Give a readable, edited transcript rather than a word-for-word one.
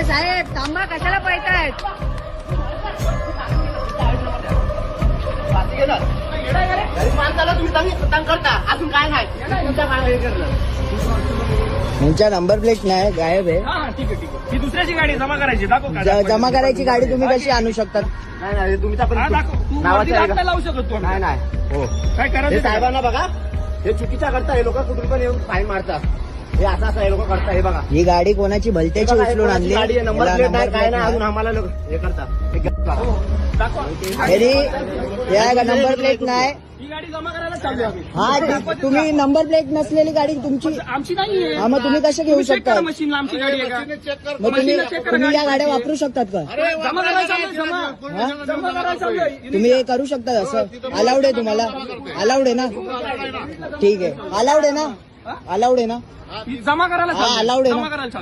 साहेब थांबा, कशाला पळतायत? अजून काय नाही तुमच्या नंबर प्लेट नाही, गायब आहे. ठीक आहे ठीक आहे. ही दुसऱ्याची गाडी जमा करायची, दाखव का? जमा करायची गाडी तुम्ही कशी आणू शकतात? नाही तुमचा पण हा, दाखव. तू नावाचं वरती आहे हात का? नाही लावू शकत तू. नाही हो काय हे करायचं? साहेबांना बघा, हे चुकीच्या करता. हे लोक कुठून पण येऊन फाईन मारतात. हे असं हे लोक करता. हे बघा, ही गाडी कोणाची भलत्याची हे बघा, हे उचलून कोणाची आणली. गाडी आहे, नंबर याला प्लेट नाही, नंबर काय प्लेट नाही, अजून नाही. आम्हाला लोक हे करतात. हे करतात. दाखव. तरी या नंबर प्लेट नाही. ही गाडी जमा करायला चालू आहे. हा, तुम्ही नंबर प्लेट नसलेली गाडी तुमची. आमची नाहीये. हा, मग तुम्ही कसे घेऊ तुम्ही check शकता? करा मशीनला आमची गाडी आहे का? मग मशीनला check करा तुम्ही या गाडी. गाड्या वापरू शकतात का? जमा करायला चालू आहे, जमा. हा? जमा करायला चालू आहे. तुम्ही हे करू शकता असं? अलाउड आहे तुम्हाला? अलाउड आहे ना? ठीक आहे, अलाउड आहे ना? अलाउड आहे ना? ही जमा करायला हा, चालू आहे. allowed आहे ना? जमा करायला चालू आहे.